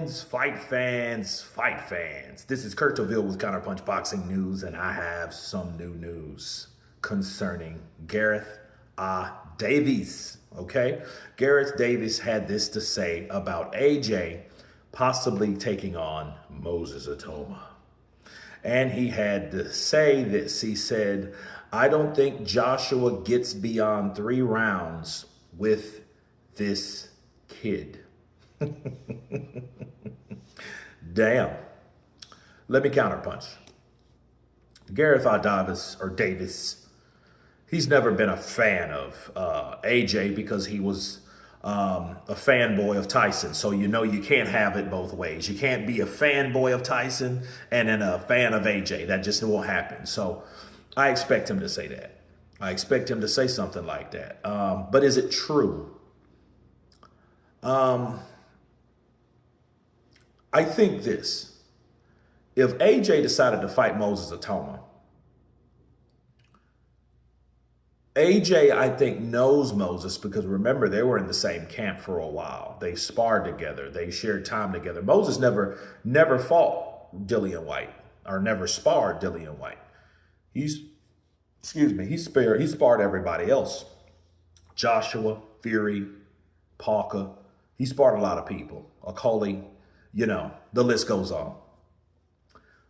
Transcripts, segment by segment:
fight fans, fight fans. This is Kurt Deville with Counterpunch Boxing News, and I have some new news concerning Gareth Davies, okay? Gareth Davies had this to say about AJ possibly taking on Moses Itauma. And he had to say this. He said, I don't think Joshua gets beyond 3 rounds with this kid. Damn. Let me counterpunch. Gareth Davies, he's never been a fan of AJ because he was a fanboy of Tyson. So you know you can't have it both ways. You can't be a fanboy of Tyson and then a fan of AJ. That just won't happen. So I expect him to say that. I expect him to say something like that. But is it true? I think this. If AJ decided to fight Moses Itauma, AJ, I think, knows Moses because remember, they were in the same camp for a while. They sparred together. They shared time together. Moses never fought Dillian Whyte or never sparred Dillian Whyte. He sparred everybody else. Joshua, Fury, Parker. He sparred a lot of people. Akoli, you know, the list goes on.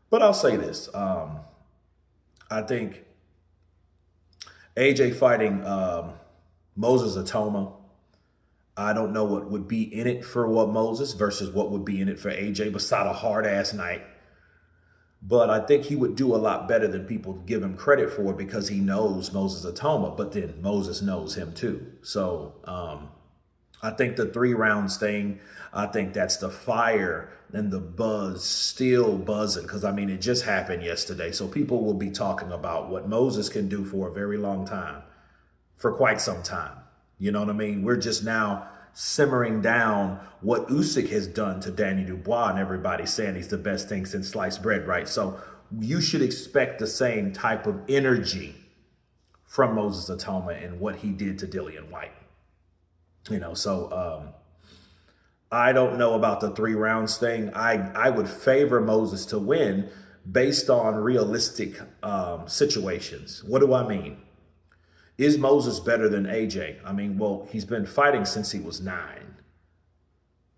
But I'll say this. I think AJ fighting Moses Itauma, I don't know what would be in it for Moses versus what would be in it for AJ beside a hard-ass night. But I think he would do a lot better than people give him credit for because he knows Moses Itauma, but then Moses knows him too. So I think the 3 rounds thing, I think that's the fire and the buzz still buzzing because, I mean, it just happened yesterday. So people will be talking about what Moses can do for a very long time, for quite some time. You know what I mean? We're just now simmering down what Usyk has done to Danny Dubois and everybody saying he's the best thing since sliced bread, right? So you should expect the same type of energy from Moses Itauma and what he did to Dillian Whyte. You know, so I don't know about the 3 rounds thing. I would favor Moses to win based on realistic situations. What do I mean? Is Moses better than AJ? I mean, well, he's been fighting since he was 9.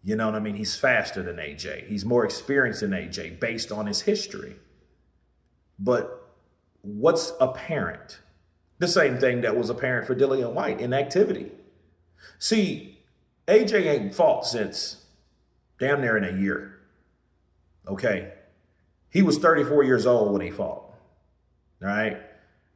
You know what I mean? He's faster than AJ. He's more experienced than AJ based on his history. But what's apparent? The same thing that was apparent for Dillian Whyte, inactivity. See, AJ ain't fought since damn near in a year. Okay. He was 34 years old when he fought. All right.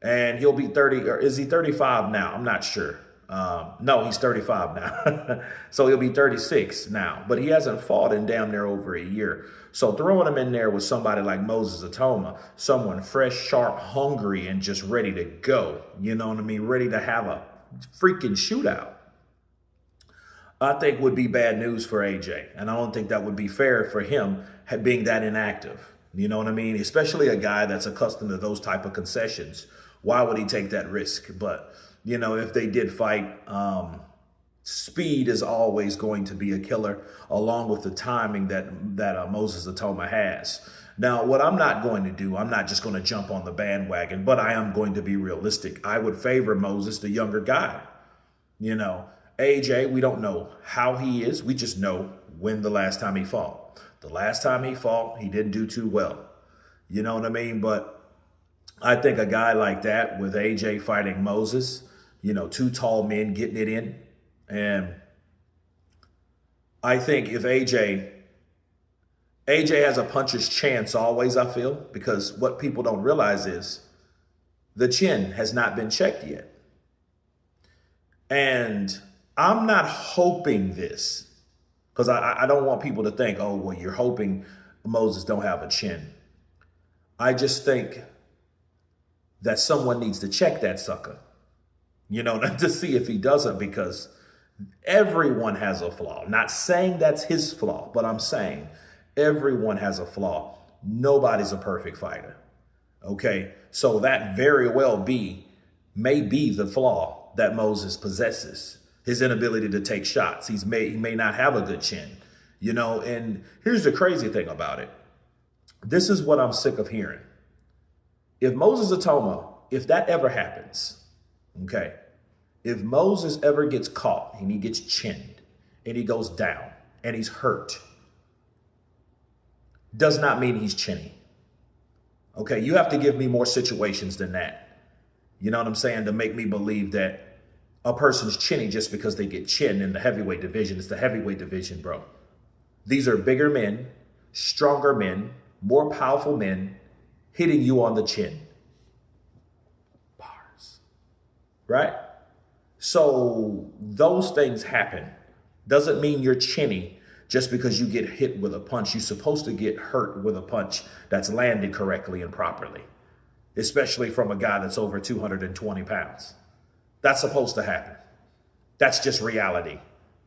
And he'll be 30, or is he 35 now? I'm not sure. No, he's 35 now. So he'll be 36 now, but he hasn't fought in damn near over a year. So throwing him in there with somebody like Moses Itauma, someone fresh, sharp, hungry, and just ready to go. You know what I mean? Ready to have a freaking shootout. I think would be bad news for AJ. And I don't think that would be fair for him being that inactive. You know what I mean? Especially a guy that's accustomed to those type of concessions. Why would he take that risk? But, you know, if they did fight, speed is always going to be a killer, along with the timing that Moses Itauma has. Now, what I'm not going to do, I'm not just going to jump on the bandwagon, but I am going to be realistic. I would favor Moses, the younger guy. You know, AJ, we don't know how he is. We just know when the last time he fought. The last time he fought, he didn't do too well. You know what I mean? But I think a guy like that with AJ fighting Moses, you know, 2 tall men getting it in. And I think if AJ has a puncher's chance always, I feel, because what people don't realize is the chin has not been checked yet. And I'm not hoping this because I don't want people to think, oh, well, you're hoping Moses don't have a chin. I just think that someone needs to check that sucker, you know, to see if he doesn't, because everyone has a flaw. Not saying that's his flaw, but I'm saying everyone has a flaw. Nobody's a perfect fighter. Okay, so that very well may be the flaw that Moses possesses. His inability to take shots. He may not have a good chin. And here's the crazy thing about it. This is what I'm sick of hearing. If Moses Itauma, if that ever happens, okay, if Moses ever gets caught and he gets chinned and he goes down and he's hurt, does not mean he's chinny. Okay, you have to give me more situations than that. You know what I'm saying? To make me believe that a person's chinny just because they get chinned in the heavyweight division. It's the heavyweight division, bro. These are bigger men, stronger men, more powerful men hitting you on the chin. Bars. Right? So those things happen. Doesn't mean you're chinny just because you get hit with a punch. You're supposed to get hurt with a punch that's landed correctly and properly, especially from a guy that's over 220 pounds. That's supposed to happen. That's just reality.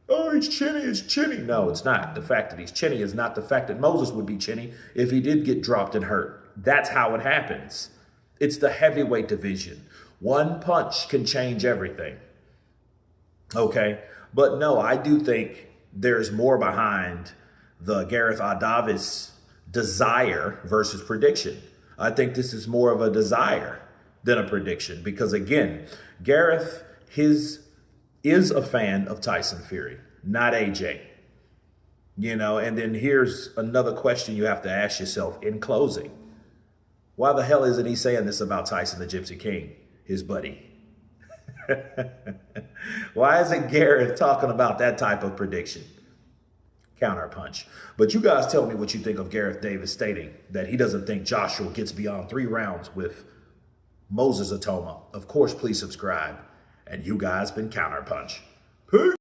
Oh, he's chinny, it's chinny. No, it's not. The fact that he's chinny is not the fact that Moses would be chinny if he did get dropped and hurt. That's how it happens. It's the heavyweight division. One punch can change everything. Okay? But no, I do think there's more behind the Gareth Davies desire versus prediction. I think this is more of a desire than a prediction because, again, Gareth is a fan of Tyson Fury, not AJ. And then here's another question you have to ask yourself in closing. Why the hell isn't he saying this about Tyson the Gypsy King, his buddy? Why isn't Gareth talking about that type of prediction? Counterpunch. But you guys tell me what you think of Gareth Davies stating that he doesn't think Joshua gets beyond 3 rounds with Moses Itauma. Of course, please subscribe. And you guys been Counterpunch. Peace.